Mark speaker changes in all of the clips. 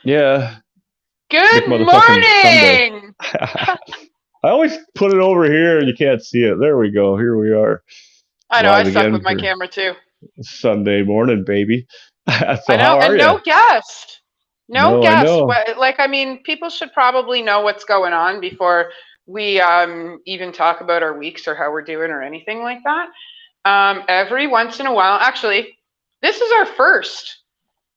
Speaker 1: Yeah. Big
Speaker 2: Good
Speaker 1: motherfucking Sunday.
Speaker 2: morning.
Speaker 1: I always put it over here and you can't see it. There we go. Here we are.
Speaker 2: I know I
Speaker 1: Live
Speaker 2: suck with
Speaker 1: again
Speaker 2: my
Speaker 1: for
Speaker 2: camera too.
Speaker 1: Sunday morning, baby.
Speaker 2: I
Speaker 1: So
Speaker 2: know,
Speaker 1: how are
Speaker 2: and
Speaker 1: you?
Speaker 2: no guest. No
Speaker 1: No, I
Speaker 2: guest.
Speaker 1: know.
Speaker 2: Like, I mean, people should probably know what's going on before we even talk about our weeks or how we're doing or anything like that. Every once in a while, actually, this is our first.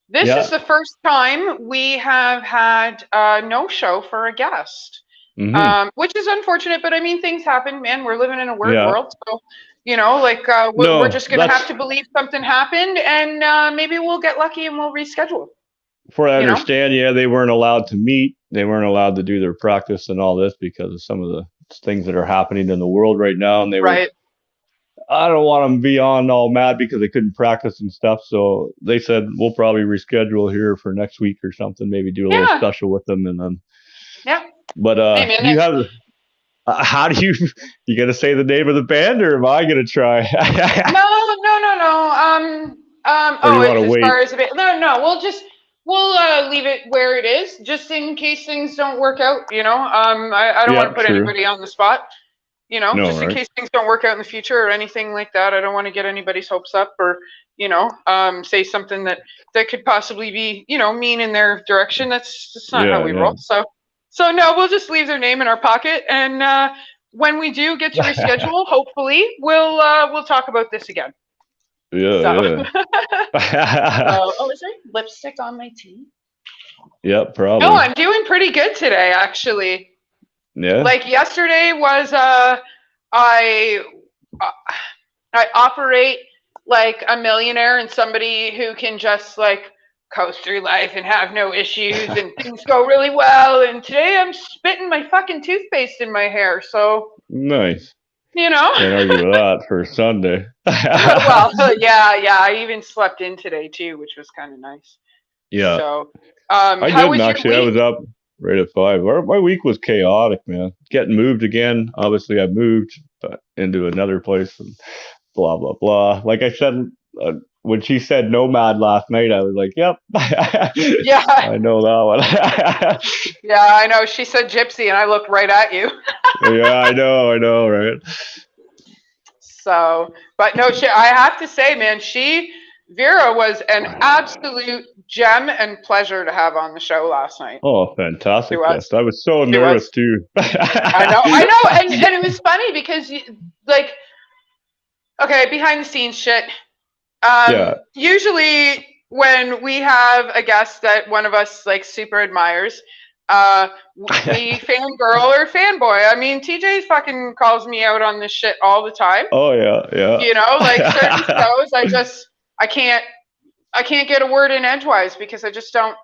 Speaker 2: This is
Speaker 1: Yeah.
Speaker 2: the first time we have had no show for a guest,
Speaker 1: Hmm.
Speaker 2: which is unfortunate. But I mean, things happen, man. We're living in a weird
Speaker 1: Yeah.
Speaker 2: world, so like we're
Speaker 1: No,
Speaker 2: just gonna have
Speaker 1: that's
Speaker 2: to believe something happened, and maybe we'll get lucky and we'll reschedule.
Speaker 1: for I
Speaker 2: You know,
Speaker 1: understand. Yeah, they weren't allowed to meet. They weren't allowed to do their practice and all this because of some of the things that are happening in the world right now. And they were
Speaker 2: right?
Speaker 1: I don't want them to be on all mad because they couldn't practice and stuff. So they said we'll probably reschedule here for next week or something. Maybe do a little
Speaker 2: Yeah,
Speaker 1: special with them, and then.
Speaker 2: yeah.
Speaker 1: But
Speaker 2: Hey, man.
Speaker 1: do you have? How do you? You gonna say the name of the band, or am I gonna try?
Speaker 2: No, no, no, no.
Speaker 1: Or you
Speaker 2: Oh,
Speaker 1: want to
Speaker 2: as
Speaker 1: wait?
Speaker 2: far as a bit, no, no. We'll leave it where it is, just in case things don't work out. I don't want
Speaker 1: Yeah,
Speaker 2: to put
Speaker 1: true.
Speaker 2: anybody on the spot.
Speaker 1: No,
Speaker 2: Just in
Speaker 1: right?
Speaker 2: case things don't work out in the future or anything like that. I don't want to get anybody's hopes up or, say something that could possibly be, mean in their direction. That's not how
Speaker 1: Yeah,
Speaker 2: we
Speaker 1: yeah,
Speaker 2: roll. So no, we'll just leave their name in our pocket, and when we do get to reschedule, hopefully we'll talk about this again. So,
Speaker 1: yeah, yeah.
Speaker 2: oh, is there lipstick on my tea?
Speaker 1: Yeah,
Speaker 2: No,
Speaker 1: probably.
Speaker 2: I'm doing pretty good today, actually.
Speaker 1: Yeah.
Speaker 2: Like yesterday was I uh, I operate like a millionaire and somebody who can just like coast through life and have no issues and things go really well. And today I'm spitting my fucking toothpaste in my hair. So,
Speaker 1: Nice.
Speaker 2: you know.
Speaker 1: Can't argue with that for Sunday.
Speaker 2: Well, yeah, yeah. I even slept in today too, which was kind of nice.
Speaker 1: Yeah,
Speaker 2: So,
Speaker 1: I
Speaker 2: how
Speaker 1: didn't
Speaker 2: was your
Speaker 1: actually. I
Speaker 2: week?
Speaker 1: was up right at 5. My week was chaotic, man. Getting moved again. Obviously, I moved into another place and blah blah blah. Like I said, when she said nomad last night, I was like, "Yep,
Speaker 2: Yeah,
Speaker 1: I know that
Speaker 2: yeah. I know. She said gypsy, and I looked right at you.
Speaker 1: one." Yeah, I know, right?
Speaker 2: So, but no, I have to say, man, Vera was an absolute gem and pleasure to have on the show last night.
Speaker 1: Oh,
Speaker 2: She
Speaker 1: fantastic
Speaker 2: was.
Speaker 1: guest. I was so
Speaker 2: She
Speaker 1: nervous
Speaker 2: was.
Speaker 1: too.
Speaker 2: I know, and it was funny because, like, okay, behind the scenes shit.
Speaker 1: Yeah.
Speaker 2: Usually when we have a guest that one of us like super admires, uh, we fangirl or fanboy. I mean, TJ fucking calls me out on this shit all the time.
Speaker 1: Oh yeah,
Speaker 2: Like certain
Speaker 1: yeah.
Speaker 2: shows, I can't, I can't get a word in edgewise because I just don't,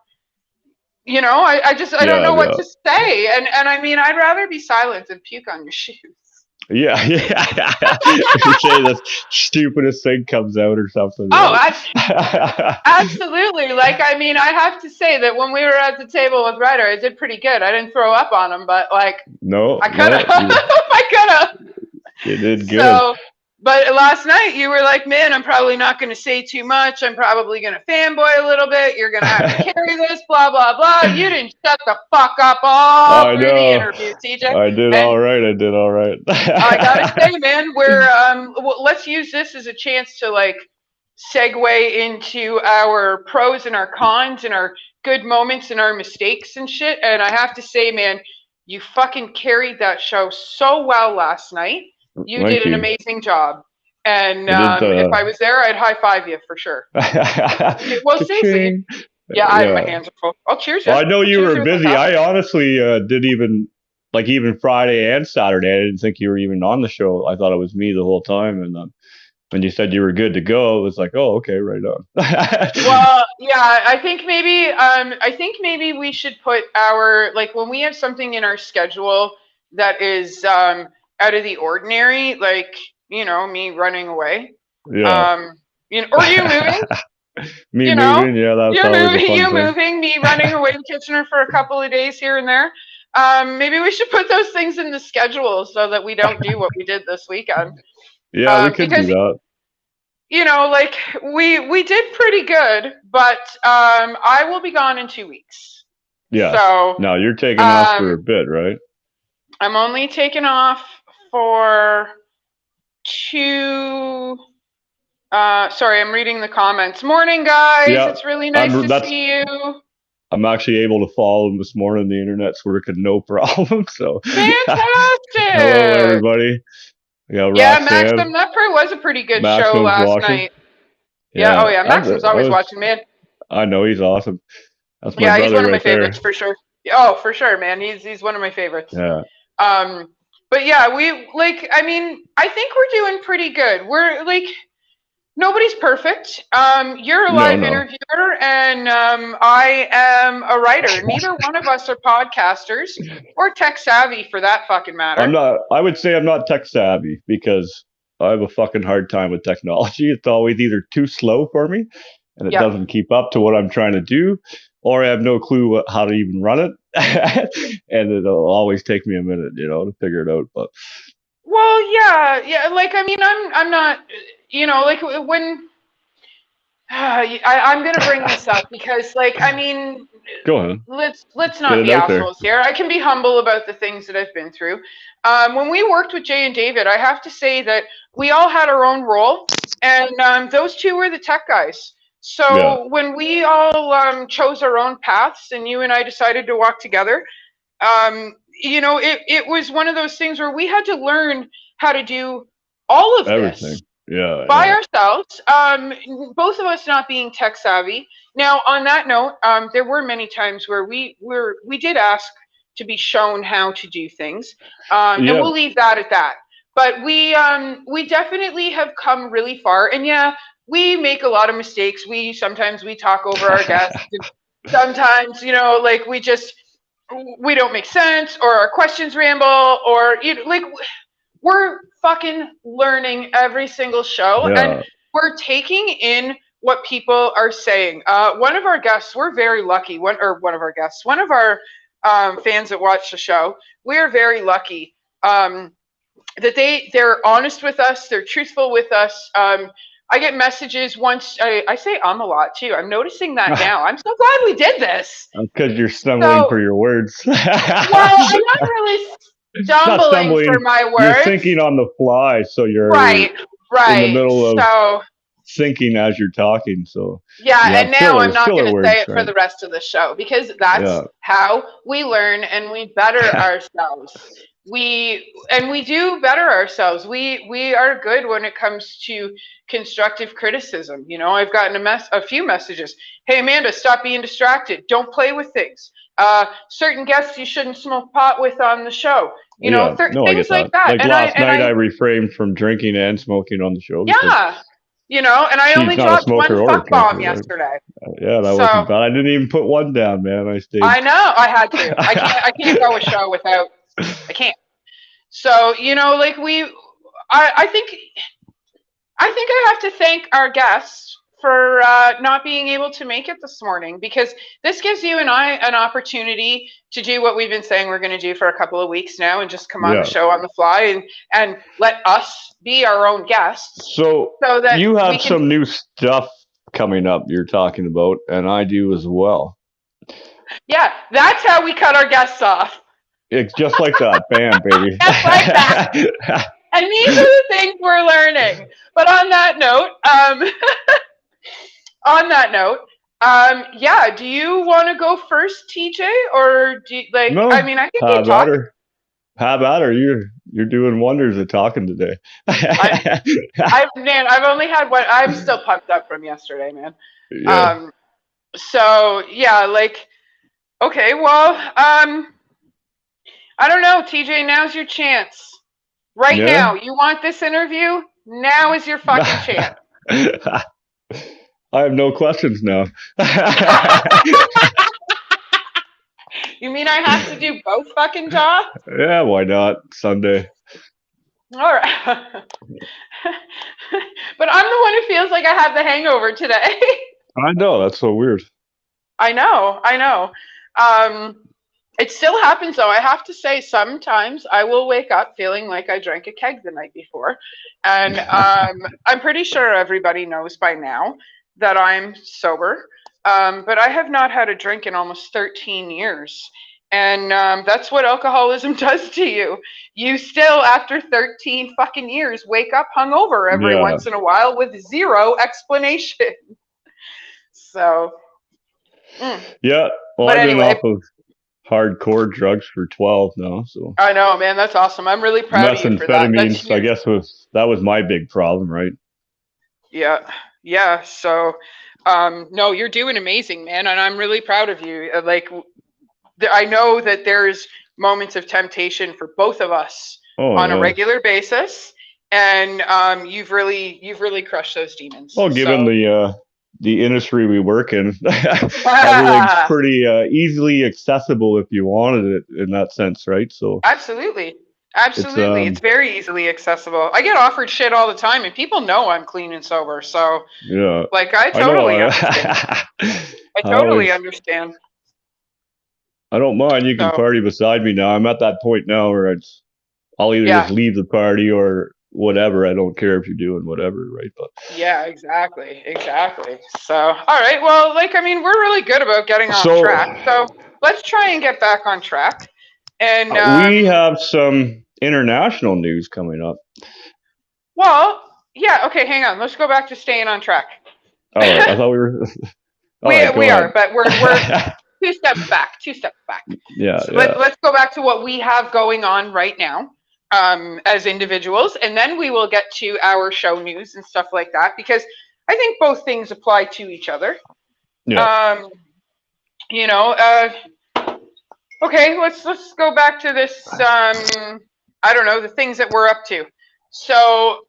Speaker 2: I don't
Speaker 1: Yeah,
Speaker 2: know what
Speaker 1: yeah.
Speaker 2: to say. And I mean, I'd rather be silent than puke on your shoes.
Speaker 1: Yeah, yeah. You say the stupidest thing comes out or something,
Speaker 2: Oh,
Speaker 1: right?
Speaker 2: absolutely. Like, I mean, I have to say that when we were at the table with Ryder, I did pretty good. I didn't throw up on him, but like,
Speaker 1: No,
Speaker 2: I could have.
Speaker 1: no,
Speaker 2: I could have.
Speaker 1: you did good.
Speaker 2: So, but last night you were like, man, I'm probably not going to say too much. I'm probably going to fanboy a little bit. You're going to have to carry this, blah, blah, blah. You didn't shut the fuck up all
Speaker 1: I
Speaker 2: through the
Speaker 1: know.
Speaker 2: interview, TJ.
Speaker 1: I did
Speaker 2: And
Speaker 1: all right. I did all right.
Speaker 2: I gotta say, man, let's use this as a chance to like segue into our pros and our cons and our good moments and our mistakes and shit. And I have to say, man, you fucking carried that show so well last night. You did
Speaker 1: Thank
Speaker 2: an
Speaker 1: you.
Speaker 2: amazing job. And
Speaker 1: I did.
Speaker 2: if I was there, I'd high five you for sure. Well, seriously,
Speaker 1: Ka-ching.
Speaker 2: yeah, my
Speaker 1: Yeah.
Speaker 2: hands are full. I'll cheers you.
Speaker 1: Well, I know
Speaker 2: I'll
Speaker 1: you
Speaker 2: cheers
Speaker 1: were
Speaker 2: you with my
Speaker 1: busy.
Speaker 2: cup.
Speaker 1: I honestly did even Friday and Saturday. I didn't think you were even on the show. I thought it was me the whole time. And when you said you were good to go, it was like, oh, okay, right on.
Speaker 2: Well, yeah, I think maybe we should put our like when we have something in our schedule that is out of the ordinary, like, me running away.
Speaker 1: Yeah.
Speaker 2: Um or you moving,
Speaker 1: Me
Speaker 2: you know.
Speaker 1: moving, yeah, that's
Speaker 2: You're
Speaker 1: always a
Speaker 2: moving,
Speaker 1: fun
Speaker 2: you
Speaker 1: thing.
Speaker 2: moving, me running away to Kitchener for a couple of days here and there. Maybe we should put those things in the schedule so that we don't do what we did this weekend.
Speaker 1: Yeah, we could do
Speaker 2: Because
Speaker 1: that.
Speaker 2: like we did pretty good, but I will be gone in 2 weeks.
Speaker 1: Yes.
Speaker 2: So
Speaker 1: No, you're taking off for a
Speaker 2: um,
Speaker 1: bit, right?
Speaker 2: I'm only taking off for two. Sorry, I'm reading the comments. Morning, guys.
Speaker 1: Yeah.
Speaker 2: It's really nice to
Speaker 1: That's
Speaker 2: see you.
Speaker 1: I'm actually able to follow them this morning. The internet's working no problem. So hello
Speaker 2: Fantastic.
Speaker 1: everybody. Yeah,
Speaker 2: Yeah, Maxim,
Speaker 1: Roxanne.
Speaker 2: that probably was a pretty good show
Speaker 1: Maxim's
Speaker 2: last
Speaker 1: watching.
Speaker 2: night. Yeah, oh
Speaker 1: Yeah.
Speaker 2: yeah, Maxim's always watching, man.
Speaker 1: I know he's awesome. That's my
Speaker 2: Yeah, he's
Speaker 1: brother
Speaker 2: one of my
Speaker 1: right
Speaker 2: favorites
Speaker 1: there.
Speaker 2: for sure. Oh, for sure, man. He's one of my favorites.
Speaker 1: Yeah.
Speaker 2: But yeah, we like. I mean, I think we're doing pretty good. We're like, nobody's perfect. You're a
Speaker 1: No,
Speaker 2: live
Speaker 1: no.
Speaker 2: interviewer, and I am a writer. Neither one of us are podcasters or tech savvy, for that fucking matter.
Speaker 1: I would say I'm not tech savvy because I have a fucking hard time with technology. It's always either too slow for me and it
Speaker 2: Yep.
Speaker 1: doesn't keep up to what I'm trying to do, or I have no clue how to even run it. And it'll always take me a minute, to figure it out. But
Speaker 2: Well, yeah. Like, I mean, I'm not, like when I'm gonna bring this up because, like, I mean,
Speaker 1: go ahead.
Speaker 2: let's
Speaker 1: Get
Speaker 2: not
Speaker 1: it
Speaker 2: be
Speaker 1: out there.
Speaker 2: assholes here. I can be humble about the things that I've been through. When we worked with Jay and David, I have to say that we all had our own role, and those two were the tech guys.
Speaker 1: Yeah.
Speaker 2: So when we all chose our own paths, and you and I decided to walk together, it was one of those things where we had to learn how to do all of
Speaker 1: Everything.
Speaker 2: this
Speaker 1: Yeah.
Speaker 2: by
Speaker 1: Yeah.
Speaker 2: ourselves. Both of us not being tech savvy. Now, on that note, there were many times where we did ask to be shown how to do things, and
Speaker 1: Yeah.
Speaker 2: we'll leave that at that. But we definitely have come really far, and yeah, we make a lot of mistakes. Sometimes we talk over our guests. Sometimes, like we don't make sense, or our questions ramble, or like we're fucking learning every single show, and
Speaker 1: Yeah.
Speaker 2: we're taking in what people are saying. One of our guests, we're very lucky. One of our guests, one of our fans that watch the show, we're very lucky that they're honest with us. They're truthful with us. I get messages once. I say a lot too. I'm noticing that now. I'm so glad we did this.
Speaker 1: Because you're stumbling
Speaker 2: So,
Speaker 1: for your words.
Speaker 2: well, I'm not really
Speaker 1: Not
Speaker 2: stumbling for
Speaker 1: stumbling.
Speaker 2: my
Speaker 1: You're
Speaker 2: words.
Speaker 1: thinking on the fly, so you're
Speaker 2: Right,
Speaker 1: in the
Speaker 2: right.
Speaker 1: middle of
Speaker 2: So,
Speaker 1: thinking as you're talking. So you
Speaker 2: yeah,
Speaker 1: have
Speaker 2: and now I'm not going
Speaker 1: filler
Speaker 2: to say
Speaker 1: words,
Speaker 2: it for
Speaker 1: right?
Speaker 2: the rest of the show because that's
Speaker 1: Yeah.
Speaker 2: how we learn and we better ourselves. We do better ourselves. We are good when it comes to constructive criticism. I've gotten a few messages. Hey, Amanda, stop being distracted. Don't play with things. Certain guests you shouldn't smoke pot with on the show.
Speaker 1: Yeah. No, I
Speaker 2: Things
Speaker 1: get
Speaker 2: like
Speaker 1: that.
Speaker 2: that.
Speaker 1: Like
Speaker 2: And I
Speaker 1: last
Speaker 2: and
Speaker 1: night, I
Speaker 2: I
Speaker 1: refrained from drinking and smoking on the show because
Speaker 2: yeah, and I
Speaker 1: she's
Speaker 2: only
Speaker 1: not a
Speaker 2: dropped one
Speaker 1: smoker or a
Speaker 2: fuck bomb
Speaker 1: drinker, right?
Speaker 2: yesterday.
Speaker 1: Yeah, that wasn't
Speaker 2: So
Speaker 1: bad. I didn't even put one down, man. I stayed.
Speaker 2: I know I had to. I can't go a show without. I can't. So like I think I have to thank our guests for not being able to make it this morning because this gives you and I an opportunity to do what we've been saying we're going to do for a couple of weeks now and just come on the
Speaker 1: Yeah.
Speaker 2: show on the fly and let us be our own guests
Speaker 1: So
Speaker 2: that
Speaker 1: you
Speaker 2: we
Speaker 1: have
Speaker 2: can.
Speaker 1: some new stuff coming up you're talking about, and I do as well.
Speaker 2: Yeah, that's how we cut our guests off.
Speaker 1: It's just like that. Bam, baby.
Speaker 2: Just like that. And these are the things we're learning. But on that note, yeah, do you want to go first, TJ, or do you, like?
Speaker 1: No,
Speaker 2: I mean, I can keep
Speaker 1: have at
Speaker 2: talking.
Speaker 1: her. Have at her. You're doing wonders at talking today.
Speaker 2: I've only had one. I'm still pumped up from yesterday, man.
Speaker 1: Yeah.
Speaker 2: So yeah, like, okay, well, I don't know, TJ. Now's your chance. Right now,
Speaker 1: Yeah.
Speaker 2: you want this interview? Now is your fucking chance.
Speaker 1: I have no questions now.
Speaker 2: You mean I have to do both fucking jobs?
Speaker 1: Yeah, why not? Sunday.
Speaker 2: All right. But I'm the one who feels like I have the hangover today.
Speaker 1: I know, that's so weird.
Speaker 2: I know. It still happens though. I have to say, sometimes I will wake up feeling like I drank a keg the night before. And I'm pretty sure everybody knows by now that I'm sober. but I have not had a drink in almost 13 years. And that's what alcoholism does to you. You still, after 13 fucking years, wake up hungover every
Speaker 1: Yeah.
Speaker 2: once in a while with zero explanation. So,
Speaker 1: Yeah. Well,
Speaker 2: but
Speaker 1: I've been
Speaker 2: anyway,
Speaker 1: off of hardcore drugs for 12 now, so
Speaker 2: I know, man, that's awesome. I'm really proud of you for that. That's
Speaker 1: methamphetamines. I
Speaker 2: huge.
Speaker 1: guess that was my big problem, right?
Speaker 2: Yeah, yeah. So, no, you're doing amazing, man, and I'm really proud of you. I know that there's moments of temptation for both of us
Speaker 1: Oh
Speaker 2: on a
Speaker 1: yeah.
Speaker 2: regular basis, and you've really crushed those demons.
Speaker 1: Well, given
Speaker 2: So,
Speaker 1: the industry we work in, everything's pretty easily accessible if you wanted it in that sense, right? So
Speaker 2: absolutely,
Speaker 1: it's
Speaker 2: absolutely, it's very easily accessible. I get offered shit all the time, and people know I'm clean and sober. So,
Speaker 1: yeah.
Speaker 2: like, I
Speaker 1: I know.
Speaker 2: totally understand. I
Speaker 1: I
Speaker 2: totally
Speaker 1: always
Speaker 2: understand.
Speaker 1: I don't mind. You can
Speaker 2: So,
Speaker 1: party beside me now. I'm at that point now where I'll either just
Speaker 2: yeah.
Speaker 1: leave the party or whatever. I don't care if you're doing whatever, right? But
Speaker 2: Yeah, exactly, exactly. So, all right, well, like, I mean, we're really good about getting off
Speaker 1: so
Speaker 2: track. So let's try and get back on track. And,
Speaker 1: we have some international news coming up.
Speaker 2: well, yeah, okay, hang on. Let's go back to staying on track.
Speaker 1: All right, I thought we were. All
Speaker 2: we
Speaker 1: right, go
Speaker 2: we
Speaker 1: ahead.
Speaker 2: are, but we're two steps back, two steps back.
Speaker 1: Yeah,
Speaker 2: So
Speaker 1: yeah.
Speaker 2: let's go back to what we have going on right now, as individuals, and then we will get to our show news and stuff like that, because I think both things apply to each other.
Speaker 1: Yeah.
Speaker 2: You know, okay, let's go back to this. I don't know, the things that we're up to. So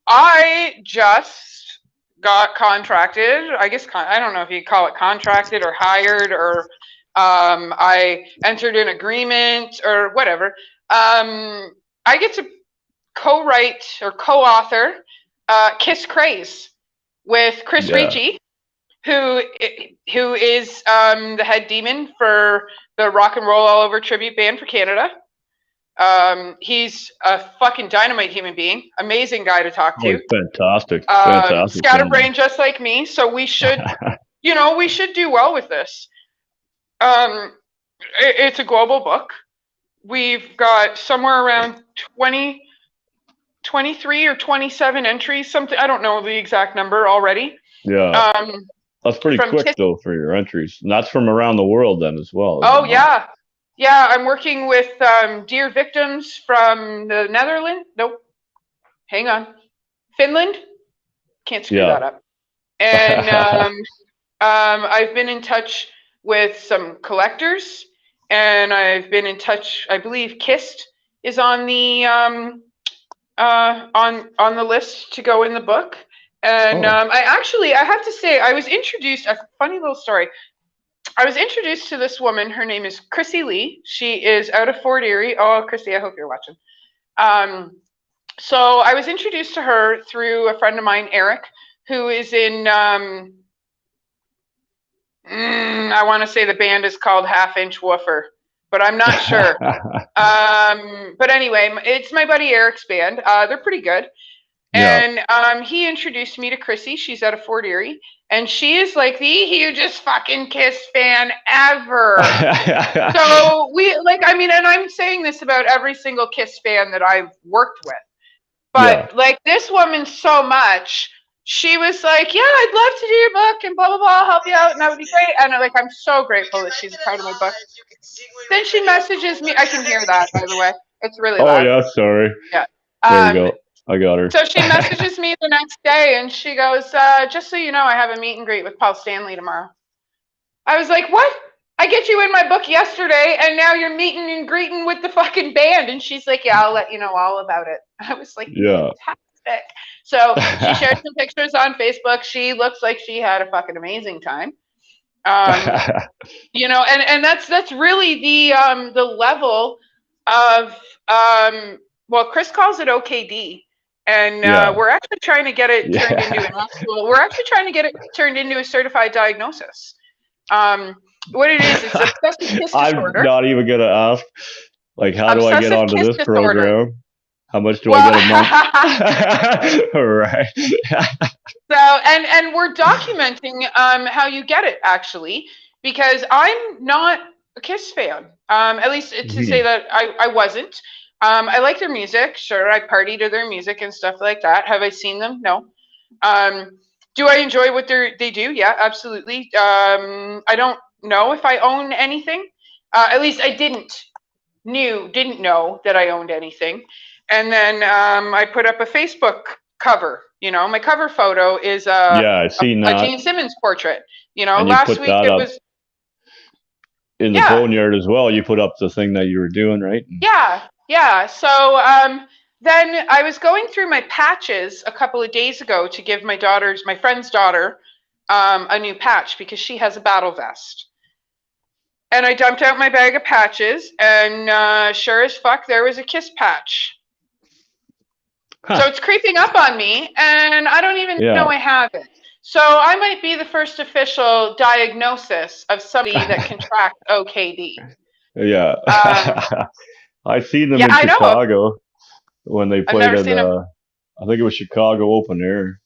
Speaker 2: I just got contracted. I guess I don't know if you call it contracted or hired, or I entered an agreement or whatever. I get to co-write or co-author Kiss Craze with Chris Ricci, who is the head demon for the Rock and Roll All Over tribute band for Canada. He's a fucking dynamite human being, amazing guy to talk to.
Speaker 1: Fantastic, fantastic.
Speaker 2: Scatterbrain just like me, so we should, we should do well with this. It's a global book. We've got somewhere around 23 or 27 entries, something, I don't know the exact number already.
Speaker 1: Yeah. That's pretty quick though for your entries. And that's from around the world then as well.
Speaker 2: Oh yeah. Yeah, I'm working with Dear Victims from the Netherlands. Nope. Hang on. Finland. Can't screw that up. And I've been in touch with some collectors, and I've been in touch, I believe Kist is on the on the list to go in the book. And I have to say, I was introduced, a funny little story. I was introduced to this woman. Her name is Chrissy Lee. She is out of Fort Erie. Oh, Chrissy, I hope you're watching. So I was introduced to her through a friend of mine, Eric, who is in, I want to say the band is called Half Inch Woofer, but I'm not sure. But anyway, it's my buddy Eric's band. They're pretty good. And he introduced me to Chrissy. She's out of Fort Erie, and she is like the hugest fucking Kiss fan ever. So and I'm saying this about every single Kiss fan that I've worked with. But like this woman so much, she was like, yeah, I'd love to do your book and blah, blah, blah, I'll help you out and that would be great. And I'm so grateful that she's a part of my book. Then she messages me. I can hear that, by the way. It's really loud.
Speaker 1: Oh, yeah, sorry.
Speaker 2: Yeah.
Speaker 1: There you go. I got her.
Speaker 2: So she messages me the next day and she goes, just so you know, I have a meet and greet with Paul Stanley tomorrow. I was like, what? I get you in my book yesterday and now you're meeting and greeting with the fucking band. And she's like, yeah, I'll let you know all about it. I was like, fantastic. So she shared some pictures on Facebook. She looks like she had a fucking amazing time. And that's really the level of, Chris calls it OKD. And we're actually trying to get it turned into an actual. We're actually trying to get it turned into a certified diagnosis. What it is, it's obsessive kiss disorder.
Speaker 1: I'm not even gonna ask. Like, how do I get onto this program? How much do I
Speaker 2: Well,
Speaker 1: get a month? Right.
Speaker 2: so and we're documenting how you get it actually, because I'm not a Kiss fan. At least to say
Speaker 1: Mhm.
Speaker 2: that I wasn't. I like their music. Sure, I party to their music and stuff like that. Have I seen them? No. Um, do I enjoy what they do? Yeah, absolutely. I don't know if I own anything. At least I didn't know that I owned anything. And then I put up a Facebook cover. My cover photo is
Speaker 1: Yeah, I seen
Speaker 2: a
Speaker 1: that.
Speaker 2: Gene Simmons portrait.
Speaker 1: And you
Speaker 2: Last
Speaker 1: put
Speaker 2: week
Speaker 1: that
Speaker 2: it
Speaker 1: up
Speaker 2: was,
Speaker 1: in the
Speaker 2: yeah,
Speaker 1: boneyard as well. You put up the thing that you were doing, right?
Speaker 2: yeah, yeah. So then I was going through my patches a couple of days ago to give my friend's daughter, a new patch because she has a battle vest. And I dumped out my bag of patches, and sure as fuck, there was a Kiss patch. So
Speaker 1: Huh.
Speaker 2: it's creeping up on me, and I don't even know
Speaker 1: Yeah.
Speaker 2: I have it. So I might be the first official diagnosis of somebody that contracts OKD.
Speaker 1: Yeah.
Speaker 2: Um,
Speaker 1: I seen them
Speaker 2: yeah,
Speaker 1: in
Speaker 2: I know.
Speaker 1: Chicago when they
Speaker 2: I've
Speaker 1: played
Speaker 2: never
Speaker 1: at
Speaker 2: seen him.
Speaker 1: I think it was Chicago Open Air.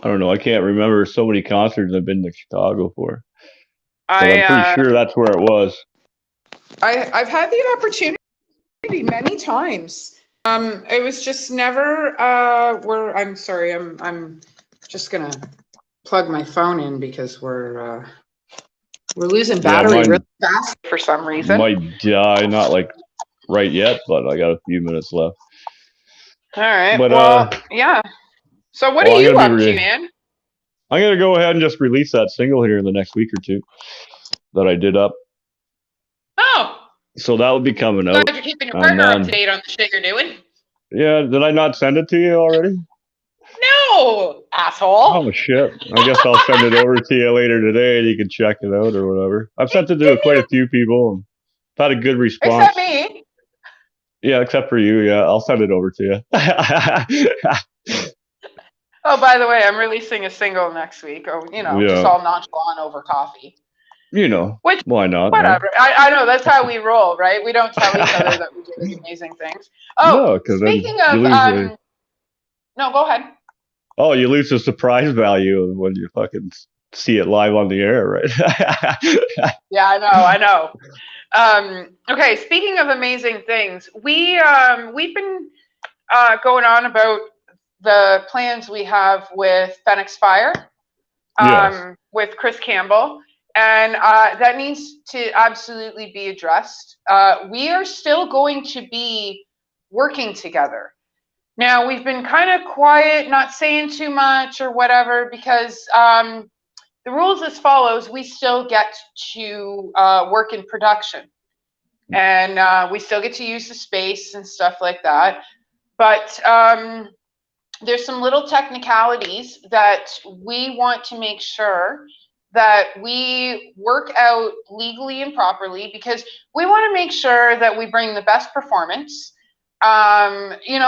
Speaker 1: I don't know. I can't remember so many concerts I've been to Chicago for, but
Speaker 2: I
Speaker 1: I'm pretty sure that's where it was.
Speaker 2: I've had the opportunity many times. It was just never where I'm sorry. I'm just gonna plug my phone in because we're losing
Speaker 1: Yeah,
Speaker 2: battery really
Speaker 1: mine
Speaker 2: fast for some reason.
Speaker 1: might die. Not like right yet, but I got a few minutes left.
Speaker 2: All right.
Speaker 1: But
Speaker 2: Well, yeah. So what are
Speaker 1: well,
Speaker 2: you up to, man?
Speaker 1: I'm gonna go ahead and just release that single here in the next week or two that I did up.
Speaker 2: Oh,
Speaker 1: So that will be coming
Speaker 2: glad
Speaker 1: out,
Speaker 2: you're keeping your
Speaker 1: and
Speaker 2: partner up to
Speaker 1: then
Speaker 2: date on the shit you're doing.
Speaker 1: yeah, did I not send it to you already?
Speaker 2: No, asshole.
Speaker 1: Oh shit! I guess I'll send it over to you later today, and you can check it out or whatever. I've sent it to
Speaker 2: Didn't
Speaker 1: quite a
Speaker 2: even,
Speaker 1: few people, and I've had a good
Speaker 2: except
Speaker 1: response.
Speaker 2: me.
Speaker 1: Yeah, except for you. Yeah, I'll send it over to you.
Speaker 2: Oh, by the way, I'm releasing a single next week. Oh, just
Speaker 1: Yeah,
Speaker 2: all nonchalant over coffee. Which,
Speaker 1: why not, right?
Speaker 2: whatever. I know that's how we roll, right? We don't tell each other that we do these amazing things. Oh,
Speaker 1: No, because then
Speaker 2: speaking
Speaker 1: you
Speaker 2: of,
Speaker 1: lose the
Speaker 2: no, go ahead.
Speaker 1: you lose the surprise value when you fucking see it live on the air, right?
Speaker 2: Yeah, I know. Okay, speaking of amazing things, we've been going on about the plans we have with Phoenix Fire,
Speaker 1: Yes.
Speaker 2: with Chris Campbell, and that needs to absolutely be addressed. We are still going to be working together. Now, we've been kind of quiet, not saying too much or whatever, because the rules as follows: we still get to work in production, and we still get to use the space and stuff like that. But there's some little technicalities that we want to make sure that we work out legally and properly, because we want to make sure that we bring the best performance.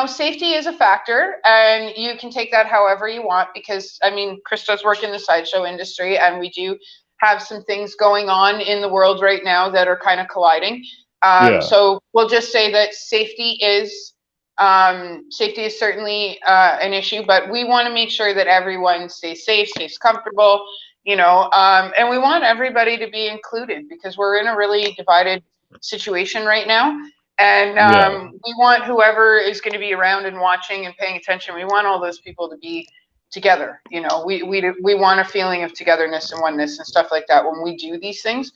Speaker 2: Safety is a factor, and you can take that however you want, because I mean, Chris does work in the sideshow industry, and we do have some things going on in the world right now that are kind of colliding.
Speaker 1: Yeah.
Speaker 2: So we'll just say that safety is certainly an issue, but we want to make sure that everyone stays safe, stays comfortable, and we want everybody to be included, because we're in a really divided situation right now. And
Speaker 1: Yeah.
Speaker 2: we want whoever is going to be around and watching and paying attention, we want all those people to be together. We want a feeling of togetherness and oneness and stuff like that when we do these things.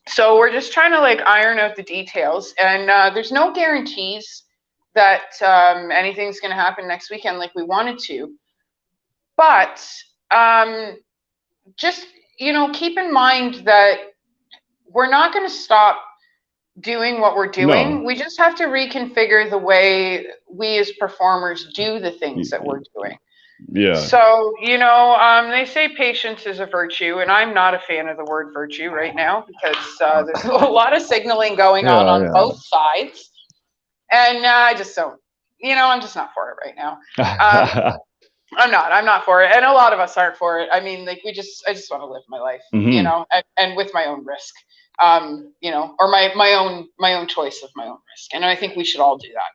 Speaker 2: So we're just trying to iron out the details, and there's no guarantees that anything's going to happen next weekend like we wanted to. But just keep in mind that we're not going to stop doing what we're doing.
Speaker 1: No.
Speaker 2: We just have to reconfigure the way we as performers do the things that we're doing.
Speaker 1: Yeah.
Speaker 2: So, they say patience is a virtue, and I'm not a fan of the word virtue right now, because there's a lot of signaling going on
Speaker 1: Yeah.
Speaker 2: both sides. And I just don't, I'm just not for it right now.
Speaker 1: Yeah.
Speaker 2: I'm not for it, and a lot of us aren't for it. I mean, like I just want to live my life, you
Speaker 1: Hmm.
Speaker 2: know, and with my own risk, you know, or my own choice of my own risk, and I think we should all do that.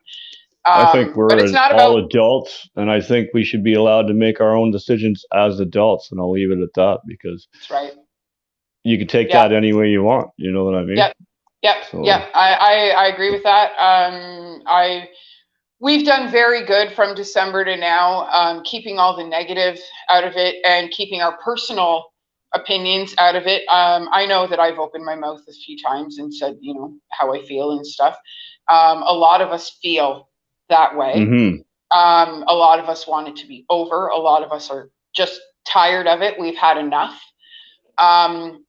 Speaker 1: I think
Speaker 2: But it's
Speaker 1: we're
Speaker 2: not
Speaker 1: all
Speaker 2: about
Speaker 1: adults, and I think we should be allowed to make our own decisions as adults. And I'll leave it at that because
Speaker 2: that's right.
Speaker 1: you can take
Speaker 2: Yeah,
Speaker 1: that any way you want. You know what I mean?
Speaker 2: yep, yep,
Speaker 1: So,
Speaker 2: yep. I agree with that. I We've done very good from December to now, keeping all the negative out of it and keeping our personal opinions out of it. I know that I've opened my mouth a few times and said, you know, how I feel and stuff. A lot of us feel that way.
Speaker 1: hmm.
Speaker 2: A lot of us want it to be over. A lot of us are just tired of it. We've had enough. Um,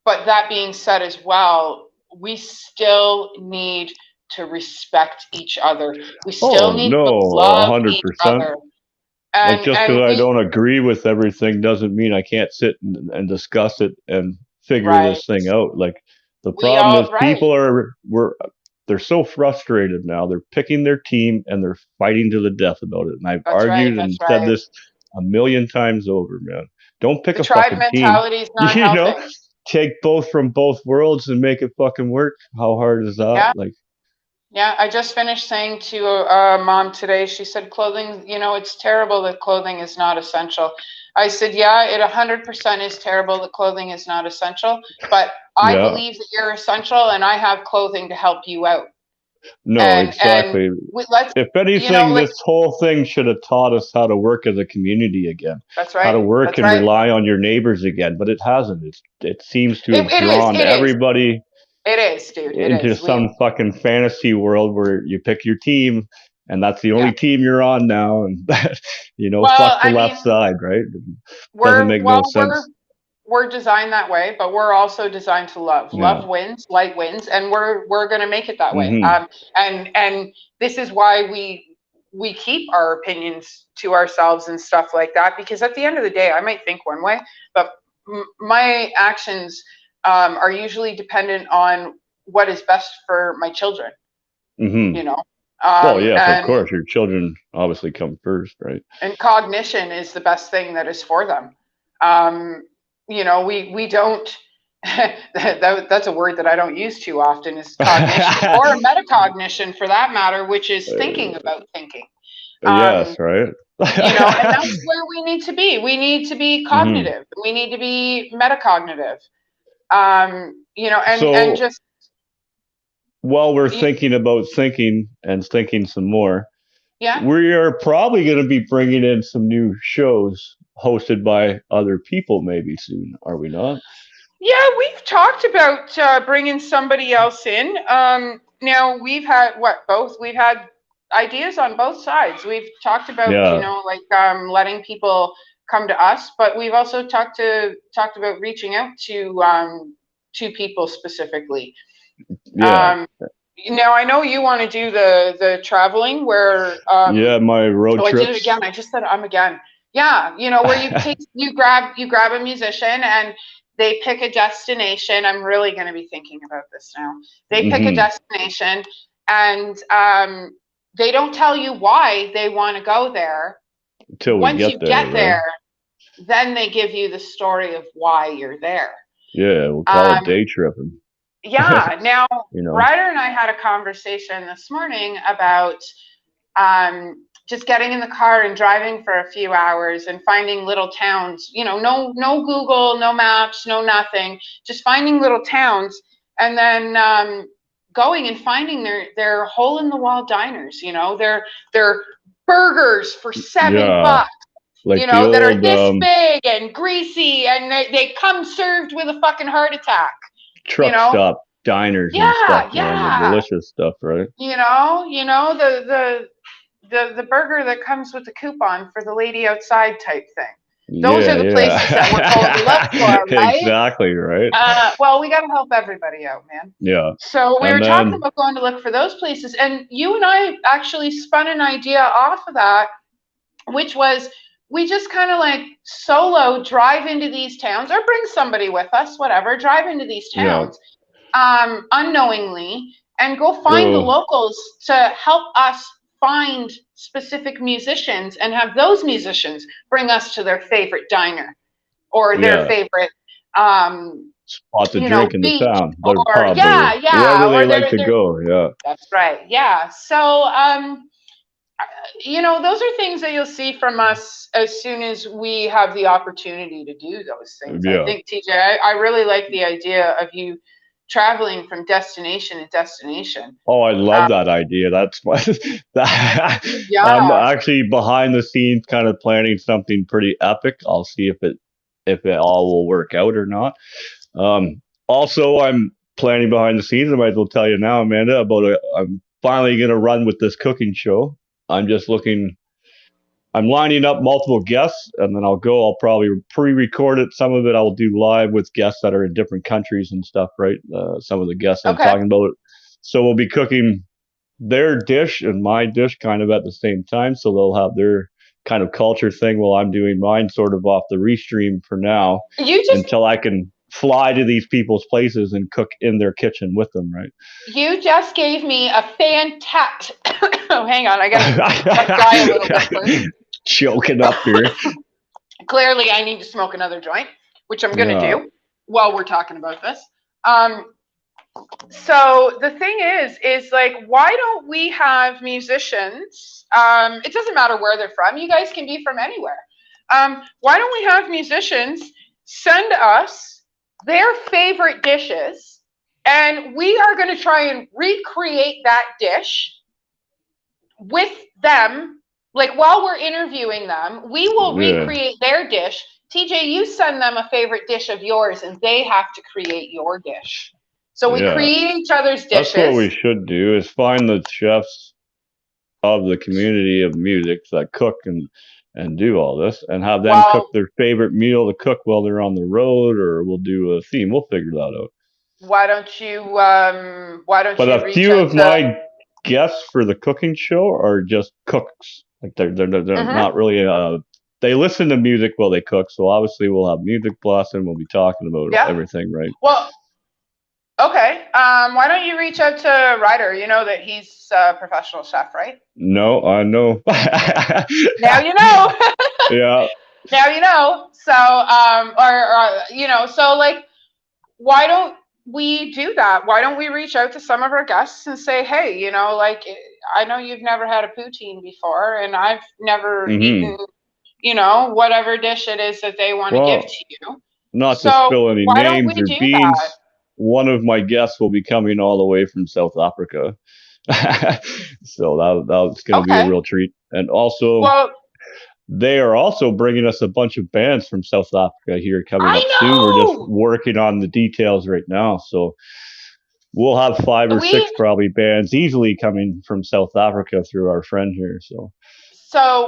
Speaker 2: but that being said, as well, we still need to respect each other. We still
Speaker 1: Oh
Speaker 2: need to
Speaker 1: no, a
Speaker 2: love
Speaker 1: hundred
Speaker 2: each
Speaker 1: percent.
Speaker 2: other.
Speaker 1: Like just because
Speaker 2: And
Speaker 1: I
Speaker 2: we
Speaker 1: don't agree with everything doesn't mean I can't sit and discuss it and figure
Speaker 2: right.
Speaker 1: this thing out. Like the
Speaker 2: We
Speaker 1: problem
Speaker 2: all
Speaker 1: is
Speaker 2: right.
Speaker 1: people are we're they're so frustrated now. They're picking their team and they're fighting to the death about it. And I've
Speaker 2: That's right.
Speaker 1: argued and
Speaker 2: That's
Speaker 1: said
Speaker 2: right.
Speaker 1: this a million times over, man. Don't pick
Speaker 2: The
Speaker 1: a
Speaker 2: tribe
Speaker 1: fucking team.
Speaker 2: mentality is not
Speaker 1: You know,
Speaker 2: helping.
Speaker 1: take both from both worlds and make it fucking work. How hard is that?
Speaker 2: Yeah.
Speaker 1: Like,
Speaker 2: Yeah, I just finished saying to mom today, she said, clothing, you know, it's terrible that clothing is not essential. I said, yeah, it 100% is terrible that clothing is not essential, but I
Speaker 1: yeah,
Speaker 2: believe that you're essential and I have clothing to help you out.
Speaker 1: no,
Speaker 2: And
Speaker 1: exactly.
Speaker 2: let's,
Speaker 1: If
Speaker 2: you know,
Speaker 1: anything,
Speaker 2: like,
Speaker 1: this whole thing should have taught us how to work as a community again,
Speaker 2: that's
Speaker 1: how to
Speaker 2: right.
Speaker 1: work
Speaker 2: That's
Speaker 1: and
Speaker 2: right.
Speaker 1: rely on your neighbors again. But it hasn't. It seems to have drawn
Speaker 2: It is,
Speaker 1: everybody
Speaker 2: it is, dude. It
Speaker 1: into
Speaker 2: is.
Speaker 1: some fucking fantasy world where you pick your team and that's the
Speaker 2: Yeah.
Speaker 1: only team you're on now. And, fuck
Speaker 2: Well,
Speaker 1: the
Speaker 2: I
Speaker 1: left
Speaker 2: mean,
Speaker 1: side, right? It doesn't make no sense.
Speaker 2: we're designed that way, but we're also designed to love.
Speaker 1: Yeah.
Speaker 2: Love wins, light wins, and we're going to make it that way.
Speaker 1: Hmm.
Speaker 2: And this is why we keep our opinions to ourselves and stuff like that, because at the end of the day, I might think one way, but my actions are usually dependent on what is best for my children.
Speaker 1: Hmm.
Speaker 2: You know,
Speaker 1: Well, yes, of
Speaker 2: and
Speaker 1: course. Your children obviously come first, right?
Speaker 2: cognition is the best thing that is for them. Um, you know, we don't. That's a word that I don't use too often is cognition or metacognition for that matter, which is thinking about thinking. Um,
Speaker 1: Yes, right.
Speaker 2: you know, and that's where we need to be. We need to be
Speaker 1: Hmm.
Speaker 2: cognitive. We need to be metacognitive. You know, and
Speaker 1: So
Speaker 2: just
Speaker 1: while we're thinking about thinking and thinking some more,
Speaker 2: yeah.
Speaker 1: we are probably going to be bringing in some new shows hosted by other people maybe soon, are we not?
Speaker 2: Yeah, we've talked about bringing somebody else in. Now we've had what both we've had ideas on both sides. We've talked about
Speaker 1: Yeah,
Speaker 2: like letting people come to us, but we've also talked about reaching out to people specifically.
Speaker 1: yeah,
Speaker 2: Um, now I know you want to do the traveling where
Speaker 1: yeah. My road
Speaker 2: oh, I did it
Speaker 1: trips.
Speaker 2: again. I just said I'm again. Yeah, you know, where you grab a musician and they pick a destination. I'm really going to be thinking about this now. They pick a
Speaker 1: Hmm.
Speaker 2: destination and they don't tell you why they want to go there.
Speaker 1: Until we
Speaker 2: Once you
Speaker 1: get there,
Speaker 2: get
Speaker 1: right?
Speaker 2: there, then they give you the story of why you're there.
Speaker 1: Yeah, we'll call it
Speaker 2: Um,
Speaker 1: day tripping.
Speaker 2: yeah. Now,
Speaker 1: you know.
Speaker 2: Ryder and I had a conversation this morning about just getting in the car and driving for a few hours and finding little towns. You know, no Google, no maps, no nothing. Just finding little towns and then going and finding their hole in the wall diners. You know, their burgers for
Speaker 1: Yeah,
Speaker 2: $7. You
Speaker 1: like the
Speaker 2: know, that are
Speaker 1: old
Speaker 2: this big and greasy and they come served with a fucking heart attack. You
Speaker 1: truck
Speaker 2: know,
Speaker 1: stop diners and stuff,
Speaker 2: yeah,
Speaker 1: man. The
Speaker 2: yeah.
Speaker 1: delicious stuff, right?
Speaker 2: You know the burger that comes with the coupon for the lady outside type thing. Those are
Speaker 1: Yeah,
Speaker 2: the places that we're going to look
Speaker 1: yeah.
Speaker 2: for, right?
Speaker 1: Exactly, right?
Speaker 2: Well, we got to help everybody out, man.
Speaker 1: Yeah.
Speaker 2: So we
Speaker 1: And
Speaker 2: were talking
Speaker 1: then
Speaker 2: about going to look for those places, and you and I actually spun an idea off of that, which was we just kind of like solo drive into these towns or bring somebody with us, whatever, drive into these
Speaker 1: yeah.
Speaker 2: towns unknowingly and go find the
Speaker 1: So
Speaker 2: locals to help us find specific musicians and have those musicians bring us to their favorite diner or their favorite
Speaker 1: spot to drink in the
Speaker 2: beach,
Speaker 1: town, their
Speaker 2: or
Speaker 1: pub, or wherever they
Speaker 2: or
Speaker 1: like to go. Yeah.
Speaker 2: That's right. Yeah. So those are things that you'll see from us as soon as we have the opportunity to do those things. I think, TJ, I really like the idea of you traveling from destination to destination.
Speaker 1: Oh, I love that idea. That's why I'm actually behind the scenes kind of planning something pretty epic. I'll see if it all will work out or not. Also, I'm planning behind the scenes. I might as well tell you now, Amanda, I'm finally going to run with this cooking show. I'm lining up multiple guests, and then I'll probably pre-record it. Some of it I'll do live with guests that are in different countries and stuff, right? Some of the guests I'm talking about. So we'll be cooking their dish and my dish kind of at the same time. So they'll have their kind of culture thing while I'm doing mine sort of off the restream for now until I can fly to these people's places and cook in their kitchen with them, right?
Speaker 2: You just gave me a fantastic... Oh, hang on. I got to die a little bit first.
Speaker 1: Choking up here.
Speaker 2: Clearly, I need to smoke another joint, which I'm going to do while we're talking about this. So the thing is like, why don't we have musicians? It doesn't matter where they're from. You guys can be from anywhere. Why don't we have musicians send us their favorite dishes, and we are going to try and recreate that dish with them. Like, while we're interviewing them, we will recreate their dish. TJ, you send them a favorite dish of yours, and they have to create your dish. So we create each other's dishes.
Speaker 1: That's what we should do, is find the chefs of the community of music that cook and do all this, and have them cook their favorite meal to cook while they're on the road, or we'll do a theme. We'll figure that out.
Speaker 2: Why don't you
Speaker 1: But a few of my guests for the cooking show are just cooks. Like they're not really they listen to music while they cook, so obviously we'll have music blasting, we'll be talking about everything, right?
Speaker 2: Well, okay. Why don't you reach out to Ryder? You know that he's a professional chef, right?
Speaker 1: No, I know.
Speaker 2: Now you know.
Speaker 1: Yeah.
Speaker 2: Now you know. So, so like, why don't we do that? Why don't we reach out to some of our guests and say, hey, like, I know you've never had a poutine before, and I've never eaten, whatever dish it is that they want to give to you.
Speaker 1: Not to spill any names or beans. One of my guests will be coming all the way from South Africa. So that's going to be a real treat. And also, they are also bringing us a bunch of bands from South Africa here coming up soon. We're just working on the details right now. So we'll have 5 or 6 probably bands easily coming from South Africa through our friend here.
Speaker 2: So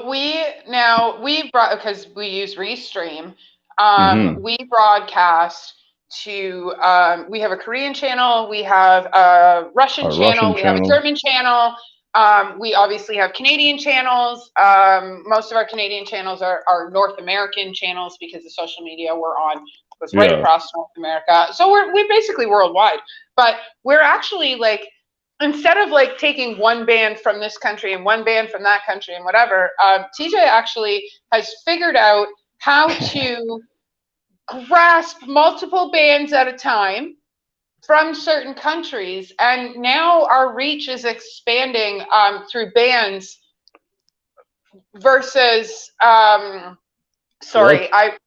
Speaker 2: we brought, because we use Restream, we broadcast to, we have a Korean channel, we have a Russian channel, we have a German channel. We obviously have Canadian channels. Most of our Canadian channels are North American channels, because the social media we're on goes right across North America. So we're basically worldwide. But we're actually, like, instead of like taking one band from this country and one band from that country and whatever, TJ actually has figured out how to grasp multiple bands at a time from certain countries, and now our reach is expanding through bands versus